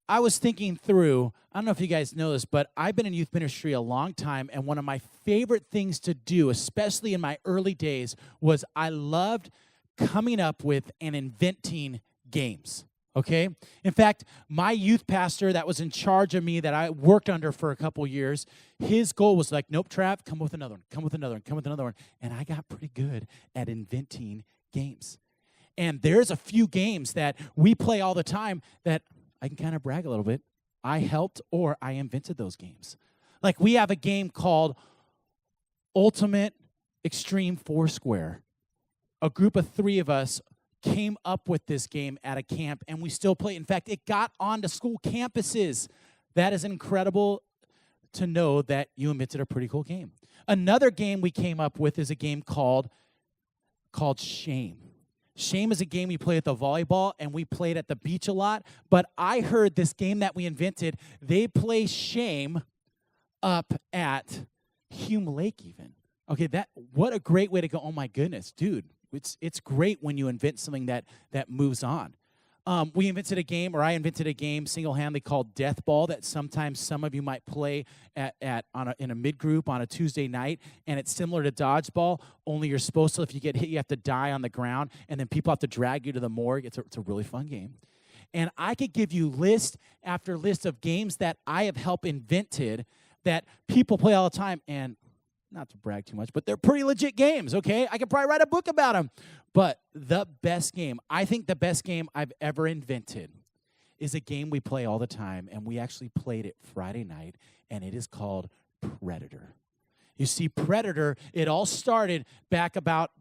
I was thinking through, I don't know if you guys know this, but I've been in youth ministry a long time, and one of my favorite things to do, especially in my early days, was I loved coming up with and inventing games, okay? In fact, my youth pastor that was in charge of me that I worked under for a couple years, his goal was like, nope, Trav, come with another one, come with another one, come with another one. And I got pretty good at inventing games. And there's a few games that we play all the time that I can kind of brag a little bit. I helped or I invented those games. Like we have a game called Ultimate Extreme Foursquare. A group of 3 of us came up with this game at a camp, and we still play. In fact, it got onto school campuses. That is incredible to know that you invented a pretty cool game. Another game we came up with is a game called Shame. Shame is a game we play at the volleyball, and we played at the beach a lot. But I heard this game that we invented, they play Shame up at Hume Lake even. Okay, what a great way to go. Oh, my goodness, dude. It's great when you invent something that moves on. I invented a game single-handedly called Death Ball that sometimes some of you might play in a mid-group on a Tuesday night, and it's similar to dodgeball, only you're supposed to, if you get hit, you have to die on the ground, and then people have to drag you to the morgue. It's a really fun game. And I could give you list after list of games that I have helped invented that people play all the time, and not to brag too much, but they're pretty legit games, okay? I could probably write a book about them. But the best game, I think the best game I've ever invented is a game we play all the time, and we actually played it Friday night, and it is called Predator. You see, Predator, it all started back about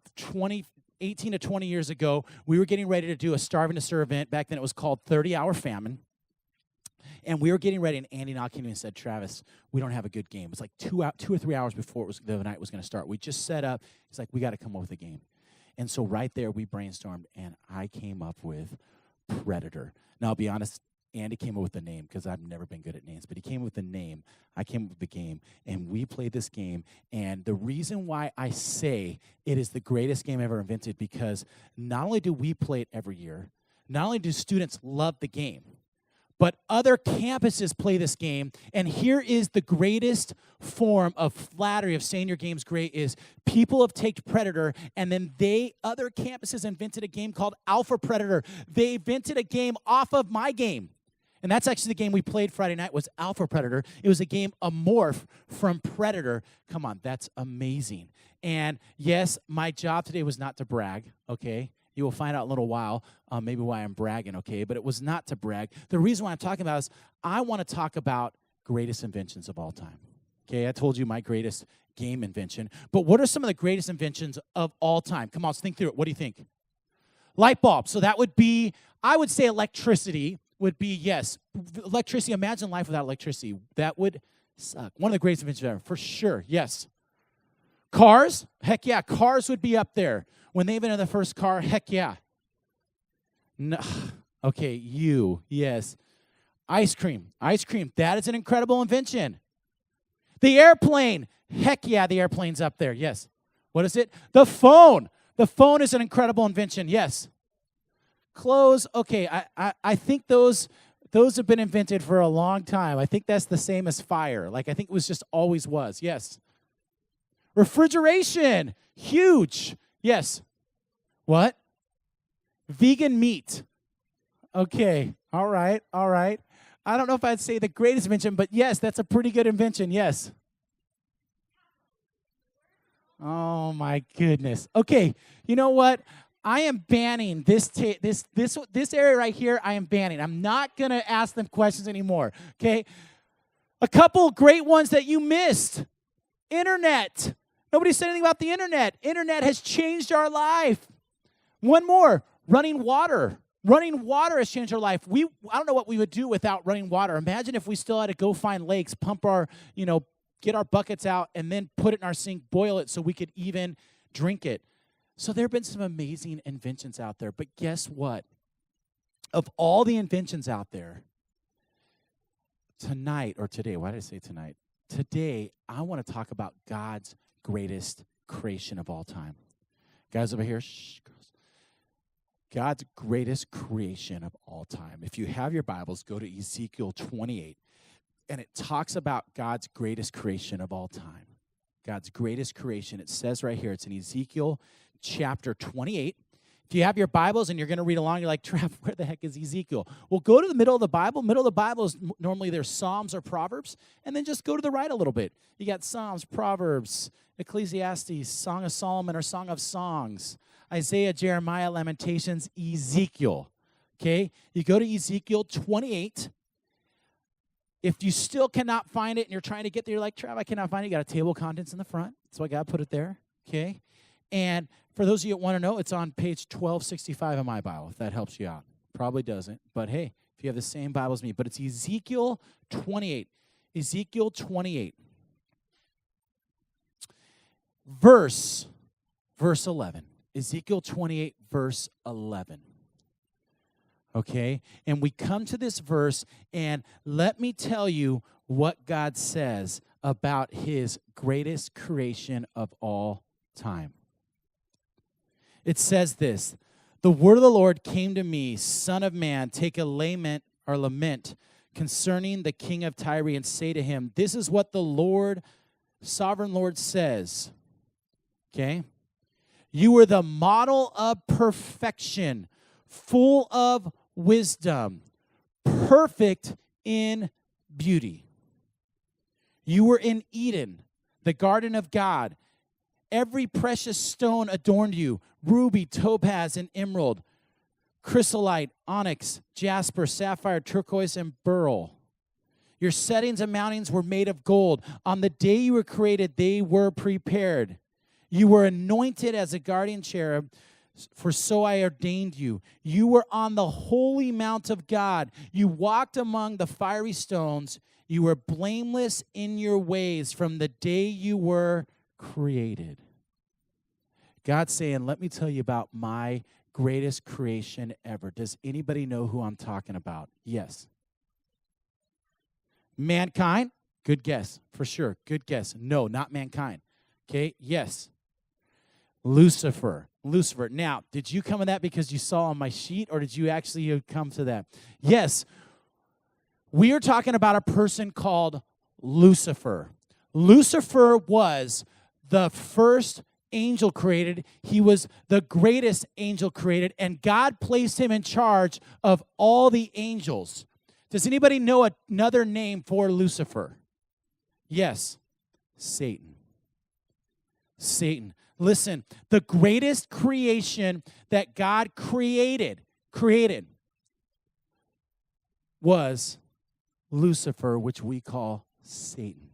18 to 20 years ago. We were getting ready to do a Starving to Serve event. Back then it was called 30-Hour Famine. And we were getting ready, and Andy knocked me and said, Travis, we don't have a good game. It's like 2 or 3 hours before the night was going to start. We just set up. He's like, we got to come up with a game. And so right there, we brainstormed, and I came up with Predator. Now, I'll be honest, Andy came up with the name because I've never been good at names, but he came up with the name. I came up with the game, and we played this game. And the reason why I say it is the greatest game ever invented, because not only do we play it every year, not only do students love the game, but other campuses play this game, and here is the greatest form of flattery of saying your game's great is people have taken Predator, and then other campuses invented a game called Alpha Predator. They invented a game off of my game, and that's actually the game we played Friday night was Alpha Predator. It was a game, a morph from Predator. Come on, that's amazing. And yes, my job today was not to brag, okay? You will find out in a little while maybe why I'm bragging, okay? But it was not to brag. The reason why I'm talking about is I want to talk about greatest inventions of all time. Okay, I told you my greatest game invention. But what are some of the greatest inventions of all time? Come on, let's think through it. What do you think? Light bulb. So that would be, I would say electricity would be, yes. Electricity, imagine life without electricity. That would suck. One of the greatest inventions ever, for sure, yes. Cars? Heck yeah, cars would be up there. When they invented the first car, heck yeah. No. Okay, yes. Ice cream, that is an incredible invention. The airplane, heck yeah, the airplane's up there, yes. What is it? The phone is an incredible invention, yes. Clothes, okay, I think those have been invented for a long time. I think that's the same as fire. Like, I think it was just always was, yes. Refrigeration, huge. Yes. What? Vegan meat. Okay. All right. I don't know if I'd say the greatest invention, but yes, that's a pretty good invention. Yes. Oh my goodness. Okay. You know what? I am banning this area right here. I am banning. I'm not gonna ask them questions anymore. Okay. A couple great ones that you missed. Internet. Nobody said anything about the internet. Internet has changed our life. One more, running water. Running water has changed our life. I don't know what we would do without running water. Imagine if we still had to go find lakes, pump our, get our buckets out, and then put it in our sink, boil it so we could even drink it. So there have been some amazing inventions out there. But guess what? Of all the inventions out there, tonight, or today, why did I say tonight? Today, I want to talk about God's greatest creation of all time. Guys over here, shh, girls. God's greatest creation of all time. If you have your Bibles, go to Ezekiel 28, and it talks about God's greatest creation of all time. God's greatest creation. It says right here, it's in Ezekiel chapter 28. If you have your Bibles and you're going to read along, you're like, Trav, where the heck is Ezekiel? Well, go to the middle of the Bible. Middle of the Bible is normally there's Psalms or Proverbs, and then just go to the right a little bit. You got Psalms, Proverbs, Ecclesiastes, Song of Solomon or Song of Songs, Isaiah, Jeremiah, Lamentations, Ezekiel. Okay? You go to Ezekiel 28. If you still cannot find it and you're trying to get there, you're like, Trav, I cannot find it. You got a table of contents in the front. That's why God put it there. Okay? And for those of you that want to know, it's on page 1265 of my Bible, if that helps you out. Probably doesn't. But hey, if you have the same Bible as me. But it's Ezekiel 28. Ezekiel 28. Verse 11. Ezekiel 28, verse 11. Okay? And we come to this verse, and let me tell you what God says about his greatest creation of all time. It says this, the word of the Lord came to me, Son of man, take a lament concerning the king of Tyre and say to him, this is what the Lord, sovereign Lord says. Okay? You are the model of perfection, full of wisdom, perfect in beauty. You were in Eden, the garden of God. Every precious stone adorned you, ruby, topaz, and emerald, chrysolite, onyx, jasper, sapphire, turquoise, and beryl. Your settings and mountings were made of gold. On the day you were created, they were prepared. You were anointed as a guardian cherub, for so I ordained you. You were on the holy mount of God. You walked among the fiery stones. You were blameless in your ways from the day you were created. God's saying, let me tell you about my greatest creation ever. Does anybody know who I'm talking about? Yes. Mankind? Good guess, for sure. Good guess. No, not mankind. Okay, yes. Lucifer. Now, did you come to that because you saw on my sheet, or did you actually come to that? Yes. We are talking about a person called Lucifer. Lucifer was the first angel created. He was the greatest angel created, and God placed him in charge of all the angels. Does anybody know another name for Lucifer? Yes, Satan. Satan. Listen, the greatest creation that God created was Lucifer, which we call Satan.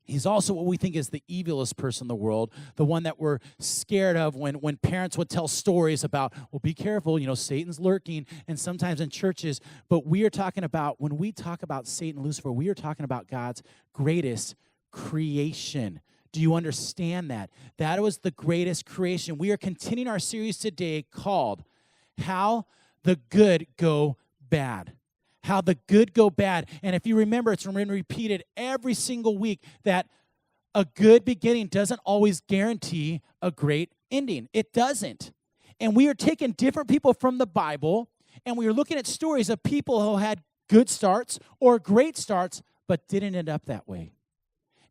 He's also what we think is the evilest person in the world, the one that we're scared of when parents would tell stories about, well, be careful, Satan's lurking, and sometimes in churches. But we are talking about, when we talk about Satan, Lucifer, we are talking about God's greatest creation. Do you understand that? That was the greatest creation. We are continuing our series today called How the Good Go Bad. How the good go bad. And if you remember, it's been repeated every single week that a good beginning doesn't always guarantee a great ending. It doesn't. And we are taking different people from the Bible, and we are looking at stories of people who had good starts or great starts, but didn't end up that way.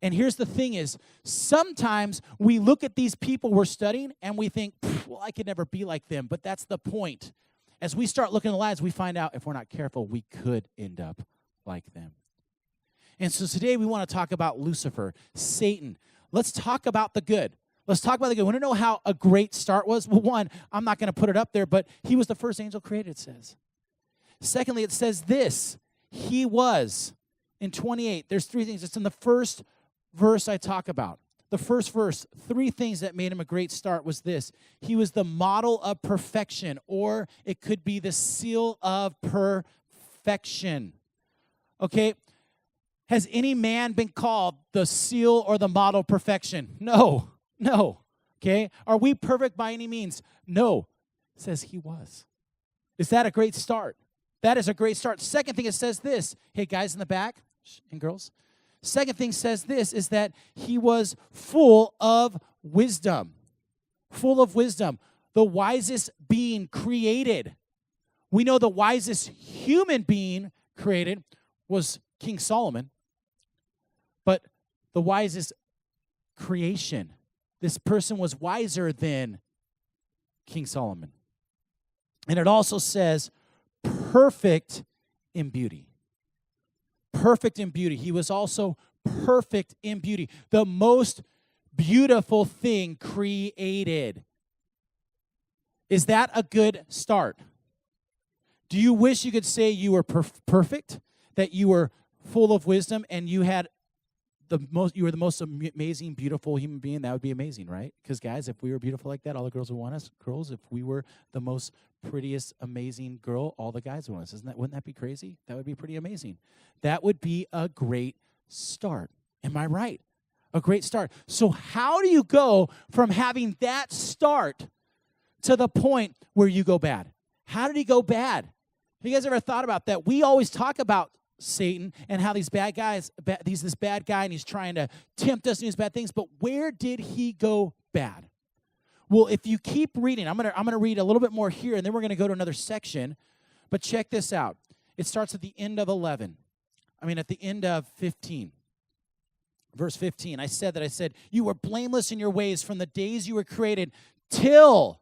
And here's the thing is, sometimes we look at these people we're studying and we think, well, I could never be like them. But that's the point. As we start looking at the lives, we find out if we're not careful, we could end up like them. And so today we want to talk about Lucifer, Satan. Let's talk about the good. Let's talk about the good. Want to know how a great start was? Well, one, I'm not going to put it up there, but he was the first angel created, it says. Secondly, it says this. He was, in 28, there's three things. It's in the first verse I talk about. The first verse, three things that made him a great start was this. He was the model of perfection, or it could be the seal of perfection. Okay? Has any man been called the seal or the model of perfection? No. Okay? Are we perfect by any means? No. It says he was. Is that a great start? That is a great start. Second thing, it says this. Hey, guys in the back and girls. Second thing says this, is that he was full of wisdom. Full of wisdom. the wisest being created. We know the wisest human being created was King Solomon. But the wisest creation, this person was wiser than King Solomon. And it also says perfect in beauty. Perfect in beauty. He was also perfect in beauty. The most beautiful thing created. Is that a good start? Do you wish you could say you were perfect, that you were full of wisdom, and you were the most amazing, beautiful human being? That would be amazing, right? Because guys, if we were beautiful like that, all the girls would want us. Girls, if we were the most prettiest, amazing girl, all the guys would want us. Wouldn't that be crazy? That would be pretty amazing. That would be a great start. Am I right? A great start. So how do you go from having that start to the point where you go bad? How did he go bad? Have you guys ever thought about that? We always talk about Satan and how these bad guys, he's this bad guy and he's trying to tempt us to do bad things, but where did he go bad? Well, if you keep reading, I'm gonna read a little bit more here, and then we're gonna go to another section. But check this out. It starts at the end of at the end of 15. Verse 15. I said, you were blameless in your ways from the days you were created till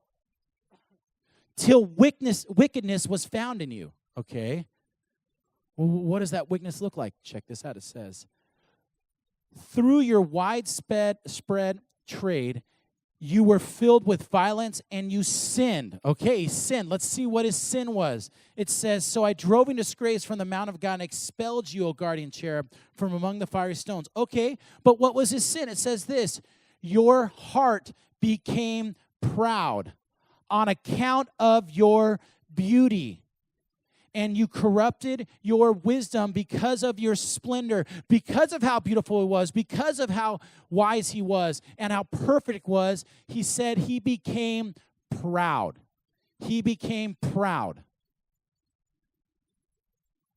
wickedness was found in you. Okay. Well, what does that wickedness look like? Check this out. It says, through your widespread trade, you were filled with violence and you sinned. Okay, sin. Let's see what his sin was. It says, so I drove in disgrace from the mount of God and expelled you, O guardian cherub, from among the fiery stones. Okay, but what was his sin? It says this, your heart became proud on account of your beauty. And you corrupted your wisdom because of your splendor, because of how beautiful he was, because of how wise he was, and how perfect it was. He said he became proud. He became proud.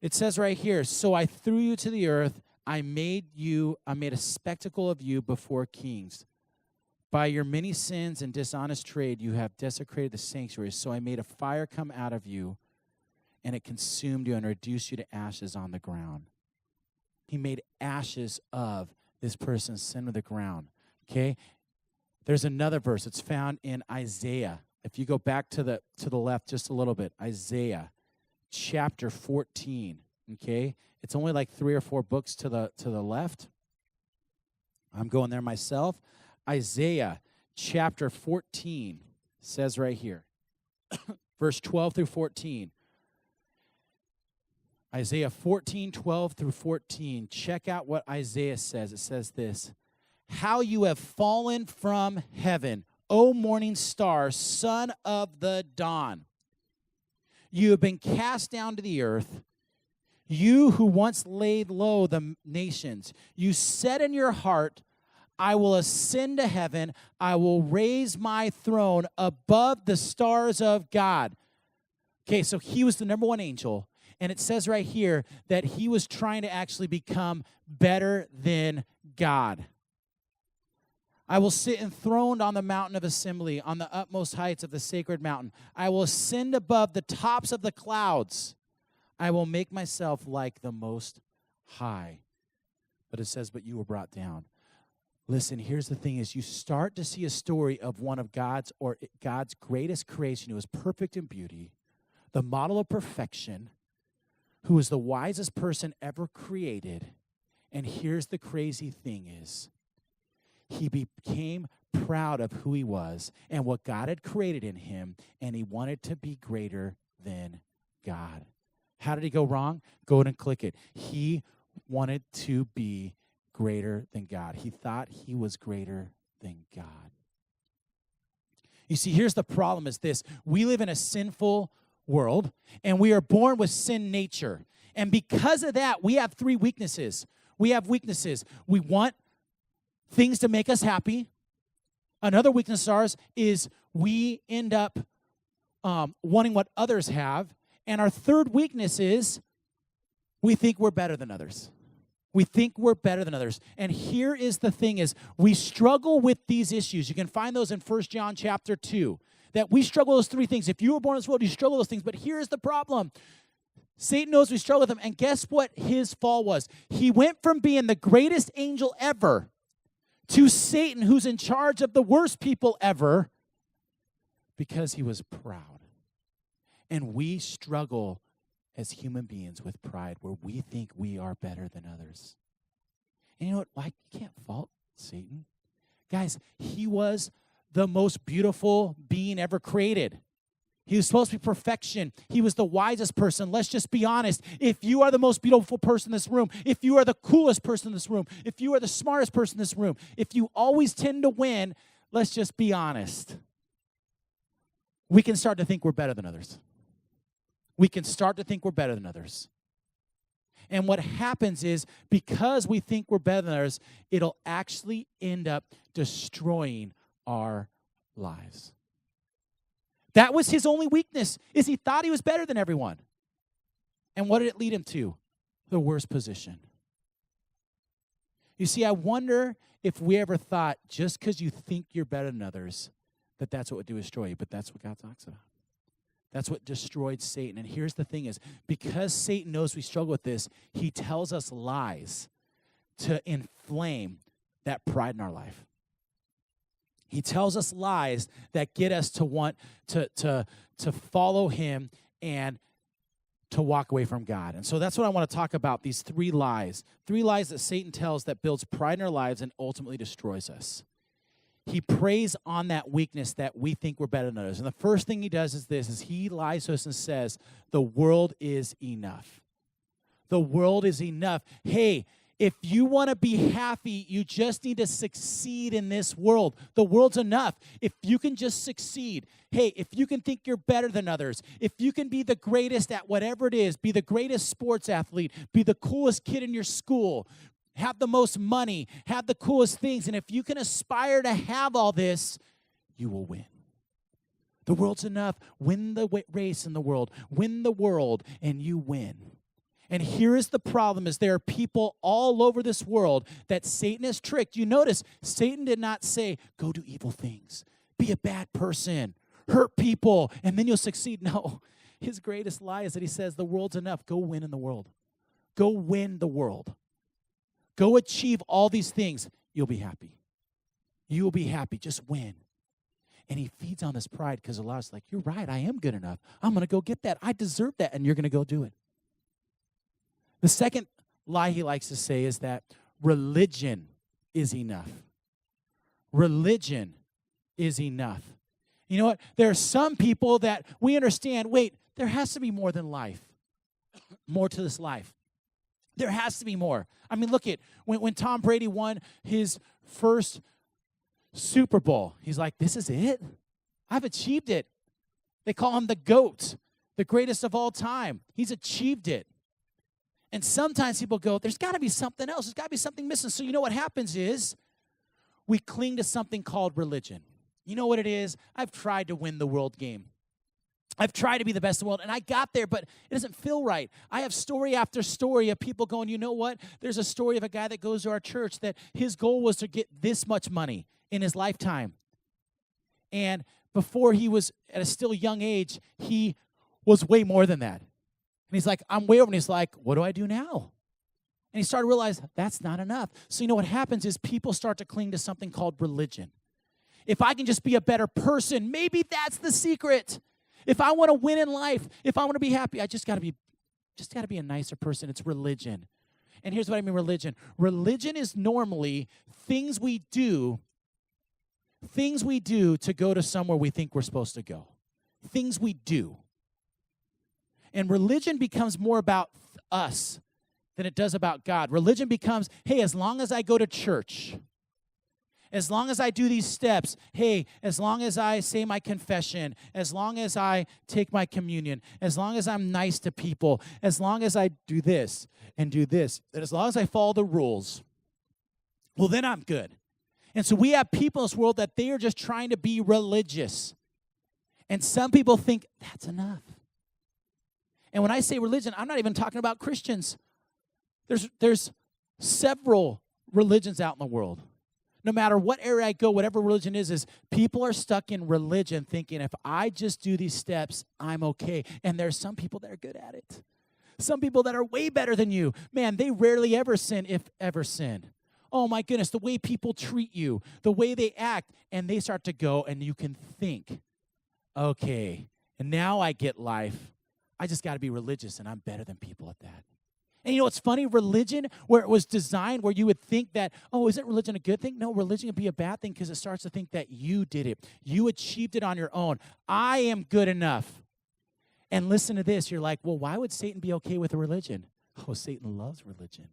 It says right here, so I threw you to the earth. I made a spectacle of you before kings. By your many sins and dishonest trade, you have desecrated the sanctuary. So I made a fire come out of you, and it consumed you and reduced you to ashes on the ground. He made ashes of this person's sin to the ground. Okay? There's another verse. It's found in Isaiah. If you go back to the left just a little bit, Isaiah chapter 14. Okay? It's only like 3 or 4 books to the left. I'm going there myself. Isaiah chapter 14 says right here, verse 12 through 14. Isaiah 14, 12 through 14. Check out what Isaiah says. It says this, how you have fallen from heaven, O morning star, son of the dawn. You have been cast down to the earth, you who once laid low the nations. You said in your heart, I will ascend to heaven. I will raise my throne above the stars of God. Okay, so he was the number one angel. And it says right here that he was trying to actually become better than God. I will sit enthroned on the mountain of assembly, on the utmost heights of the sacred mountain. I will ascend above the tops of the clouds. I will make myself like the Most High. But it says, but you were brought down. Listen, here's the thing is you start to see a story of one of God's greatest creation who was perfect in beauty, the model of perfection, who was the wisest person ever created. And here's the crazy thing is, he became proud of who he was and what God had created in him, and he wanted to be greater than God. How did he go wrong? Go ahead and click it. He wanted to be greater than God. He thought he was greater than God. You see, here's the problem is this. We live in a sinful world, and we are born with sin nature. And because of that, we have 3 weaknesses. We have weaknesses. We want things to make us happy. Another weakness of ours is we end up wanting what others have. And our third weakness is we think we're better than others. We think we're better than others. And here is the thing is we struggle with these issues. You can find those in 1 John chapter 2. that we struggle with those three things. If you were born in this world, you struggle with those things. But here's the problem. Satan knows we struggle with them. And guess what his fall was? He went from being the greatest angel ever to Satan, who's in charge of the worst people ever, because he was proud. And we struggle as human beings with pride, where we think we are better than others. And you know what? Like, you can't fault Satan. Guys, he was the most beautiful being ever created. He was supposed to be perfection. He was the wisest person. Let's just be honest. If you are the most beautiful person in this room, if you are the coolest person in this room, if you are the smartest person in this room, if you always tend to win, let's just be honest. We can start to think we're better than others. We can start to think we're better than others. And what happens is, because we think we're better than others, it'll actually end up destroying our lives. That was his only weakness, is he thought he was better than everyone. And what did it lead him to? The worst position. You see, I wonder if we ever thought just because you think you're better than others, that that's what would destroy you. But that's what God talks about. That's what destroyed Satan. And here's the thing is, because Satan knows we struggle with this, he tells us lies to inflame that pride in our life. He tells us lies that get us to want to follow him and to walk away from God. And so that's what I want to talk about, these three lies. Three lies that Satan tells that builds pride in our lives and ultimately destroys us. He preys on that weakness that we think we're better than others. And the first thing he does is this, is he lies to us and says, the world is enough. The world is enough. Hey, if you want to be happy, you just need to succeed in this world. The world's enough. If you can just succeed, hey, if you can think you're better than others, if you can be the greatest at whatever it is, be the greatest sports athlete, be the coolest kid in your school, have the most money, have the coolest things, and if you can aspire to have all this, you will win. The world's enough. Win the race in the world. Win the world, and you win. And here is the problem, is there are people all over this world that Satan has tricked. You notice, Satan did not say, go do evil things, be a bad person, hurt people, and then you'll succeed. No, his greatest lie is that he says the world's enough. Go win in the world. Go win the world. Go achieve all these things. You'll be happy. You will be happy. Just win. And he feeds on this pride because a lot of us like, you're right, I am good enough. I'm going to go get that. I deserve that, and you're going to go do it. The second lie he likes to say is that religion is enough. Religion is enough. You know what? There are some people that we understand, wait, there has to be more than life, more to this life. There has to be more. I mean, look at when Tom Brady won his first Super Bowl, he's like, this is it? I've achieved it. They call him the GOAT, the greatest of all time. He's achieved it. And sometimes people go, there's got to be something else. There's got to be something missing. So you know what happens is we cling to something called religion. You know what it is? I've tried to win the world game. I've tried to be the best in the world, and I got there, but it doesn't feel right. I have story after story of people going, you know what? There's a story of a guy that goes to our church that his goal was to get this much money in his lifetime. And before he was at a still young age, he was way more than that. And he's like, I'm way over. And he's like, what do I do now? And he started to realize that's not enough. So you know what happens is people start to cling to something called religion. If I can just be a better person, maybe that's the secret. If I want to win in life, if I want to be happy, I just got to be a nicer person. It's religion. And here's what I mean religion. Religion is normally things we do to go to somewhere we think we're supposed to go. Things we do. And religion becomes more about us than it does about God. Religion becomes, hey, as long as I go to church, as long as I do these steps, hey, as long as I say my confession, as long as I take my communion, as long as I'm nice to people, as long as I do this, and as long as I follow the rules, well, then I'm good. And so we have people in this world that they are just trying to be religious. And some people think that's enough. And when I say religion, I'm not even talking about Christians. There's several religions out in the world. No matter what area I go, whatever religion is people are stuck in religion thinking if I just do these steps, I'm okay. And there's some people that are good at it. Some people that are way better than you. Man, they rarely ever sin, if ever sin. Oh my goodness, the way people treat you, the way they act, and they start to go and you can think, okay, and now I get life. I just got to be religious and I'm better than people at that. And you know what's funny? Religion, where it was designed, where you would think that, oh, isn't religion a good thing? No, religion can be a bad thing because it starts to think that you did it. You achieved it on your own. I am good enough. And listen to this. You're like, well, why would Satan be okay with a religion? Oh, Satan loves religion.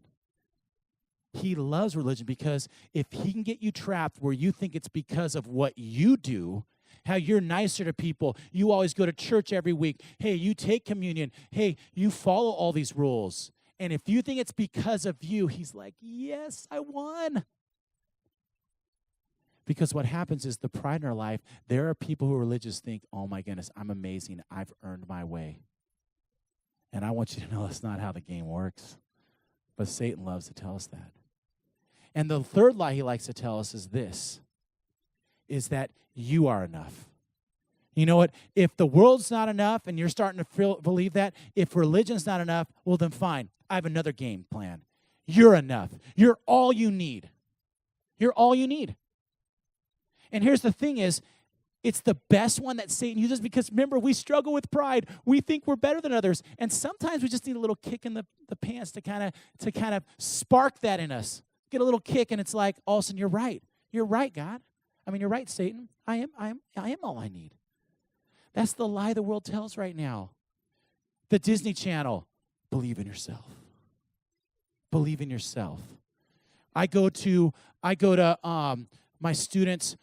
He loves religion because if he can get you trapped where you think it's because of what you do, how you're nicer to people, you always go to church every week, hey, you take communion, hey, you follow all these rules. And if you think it's because of you, he's like, yes, I won. Because what happens is the pride in our life, there are people who are religious think, oh my goodness, I'm amazing. I've earned my way. And I want you to know that's not how the game works. But Satan loves to tell us that. And the third lie he likes to tell us is this, is that you are enough. You know what? If the world's not enough and you're starting to believe that, if religion's not enough, well then fine. I have another game plan. You're enough. You're all you need. You're all you need. And here's the thing is, it's the best one that Satan uses because remember, we struggle with pride. We think we're better than others. And sometimes we just need a little kick in the pants to kind of spark that in us. Get a little kick and it's like, all of a sudden, you're right. You're right, God. I mean, you're right, Satan. I am all I need. That's the lie the world tells right now. The Disney Channel, believe in yourself. Believe in yourself. I go to my students'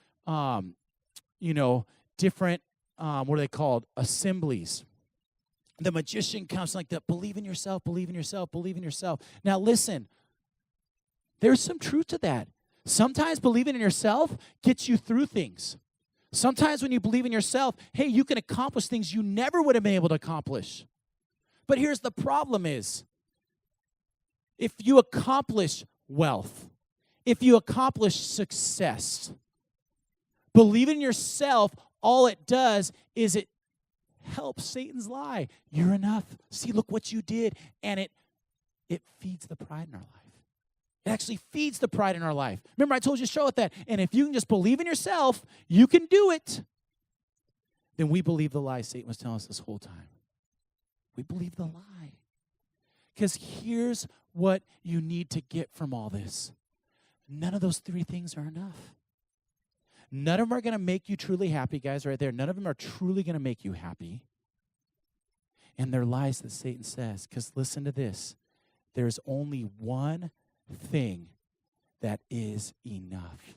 different, what are they called? Assemblies. The magician comes like that, believe in yourself, believe in yourself, believe in yourself. Now listen, there's some truth to that. Sometimes believing in yourself gets you through things. Sometimes when you believe in yourself, hey, you can accomplish things you never would have been able to accomplish. But here's the problem is, if you accomplish wealth, if you accomplish success, believe in yourself, all it does is it helps Satan's lie. You're enough. See, look what you did. And it feeds the pride in our life. It actually feeds the pride in our life. Remember, I told you to show it that. And if you can just believe in yourself, you can do it. Then we believe the lie Satan was telling us this whole time. We believe the lie. Because here's what you need to get from all this. None of those three things are enough. None of them are going to make you truly happy, guys, right there. None of them are truly going to make you happy. And they're lies that Satan says. Because listen to this. There's only one thing that is enough.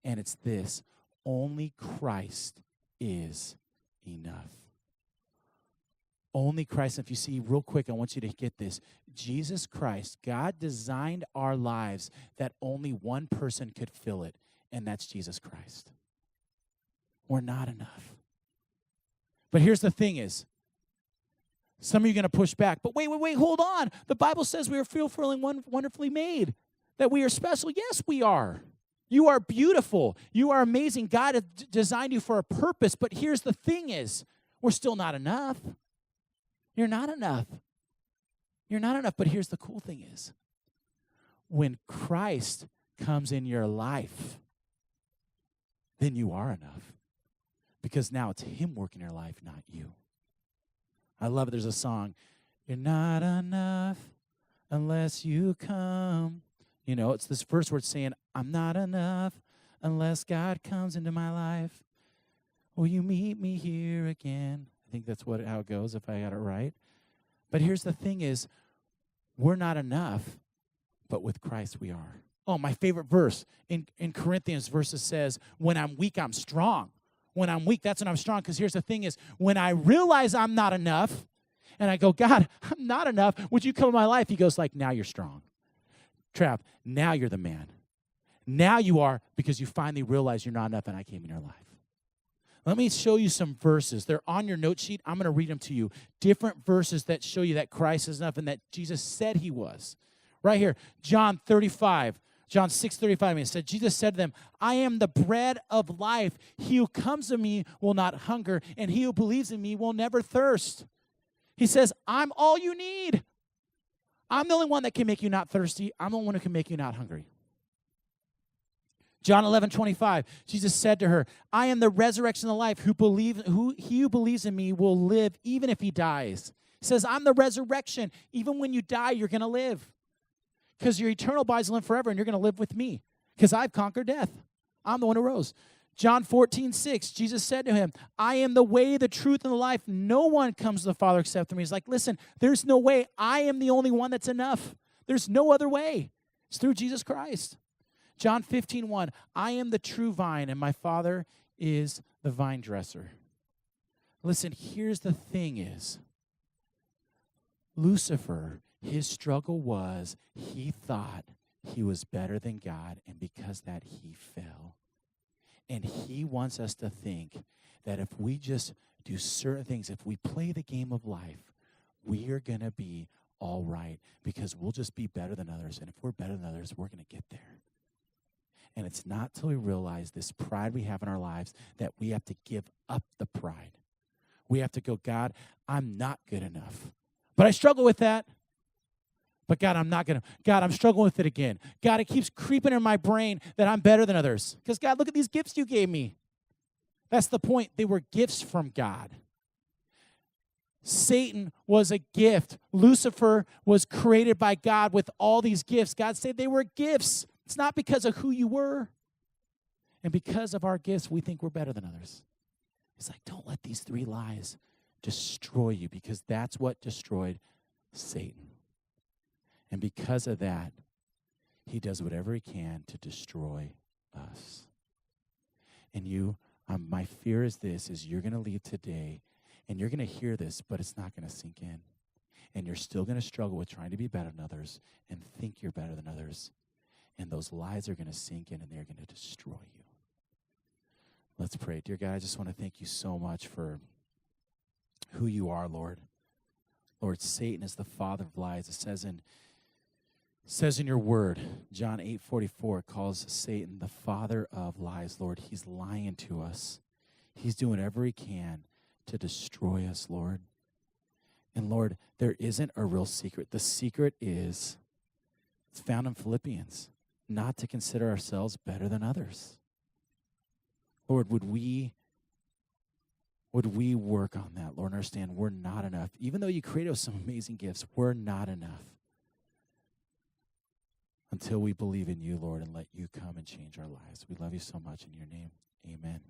And it's this. Only Christ is enough. Only Christ. If you see, real quick, I want you to get this. Jesus Christ, God designed our lives that only one person could fill it, and that's Jesus Christ. We're not enough. But here's the thing is, some of you are going to push back. But wait, hold on. The Bible says we are fearfully and wonderfully made, that we are special. Yes, we are. You are beautiful. You are amazing. God has designed you for a purpose. But here's the thing is, we're still not enough. You're not enough. You're not enough. But here's the cool thing is, when Christ comes in your life, then you are enough. Because now it's him working your life, not you. I love it. There's a song, you're not enough unless you come. You know, it's this first word saying, I'm not enough unless God comes into my life. Will you meet me here again? I think that's how it goes, if I got it right. But here's the thing is, we're not enough, but with Christ we are. Oh, my favorite verse in Corinthians verses says, when I'm weak, I'm strong. When I'm weak, that's when I'm strong. Because here's the thing is, when I realize I'm not enough, and I go, God, I'm not enough, would you come in my life? He goes like, now you're strong. Trav, now you're the man. Now you are, because you finally realize you're not enough, and I came in your life. Let me show you some verses. They're on your note sheet. I'm going to read them to you. Different verses that show you that Christ is enough and that Jesus said he was. Right here, John 35, John 6:35, it said, Jesus said to them, I am the bread of life. He who comes to me will not hunger, and he who believes in me will never thirst. He says, I'm all you need. I'm the only one that can make you not thirsty. I'm the one who can make you not hungry. John 11:25, Jesus said to her, I am the resurrection and the life. He who believes in me will live even if he dies. He says, I'm the resurrection. Even when you die, you're going to live. Because your eternal bodies will live forever, and you're going to live with me. Because I've conquered death. I'm the one who rose. John 14:6, Jesus said to him, I am the way, the truth, and the life. No one comes to the Father except through me. He's like, listen, there's no way. I am the only one that's enough. There's no other way. It's through Jesus Christ. John 15:1, I am the true vine, and my Father is the vine dresser. Listen, here's the thing is, Lucifer, his struggle was he thought he was better than God, and because that he fell. And he wants us to think that if we just do certain things, if we play the game of life, we are going to be all right because we'll just be better than others. And if we're better than others, we're going to get there. And it's not till we realize this pride we have in our lives that we have to give up the pride. We have to go, God, I'm not good enough. But I struggle with that. But God, I'm struggling with it again. God, it keeps creeping in my brain that I'm better than others. Because God, look at these gifts you gave me. That's the point. They were gifts from God. Satan was a gift. Lucifer was created by God with all these gifts. God said they were gifts. It's not because of who you were. And because of our gifts, we think we're better than others. He's like, don't let these three lies destroy you, because that's what destroyed Satan. And because of that, he does whatever he can to destroy us. And my fear is this, is you're going to leave today, and you're going to hear this, but it's not going to sink in. And you're still going to struggle with trying to be better than others and think you're better than others. And those lies are going to sink in, and they're going to destroy you. Let's pray. Dear God, I just want to thank you so much for who you are, Lord. Lord, Satan is the father of lies. It says in your word, John 8:44, calls Satan the father of lies. Lord, he's lying to us. He's doing whatever he can to destroy us, Lord. And Lord, there isn't a real secret. The secret it's found in Philippians, not to consider ourselves better than others. Lord, would we work on that, Lord, and understand we're not enough. Even though you created us some amazing gifts, we're not enough. Until we believe in you, Lord, and let you come and change our lives. We love you so much. In your name, amen.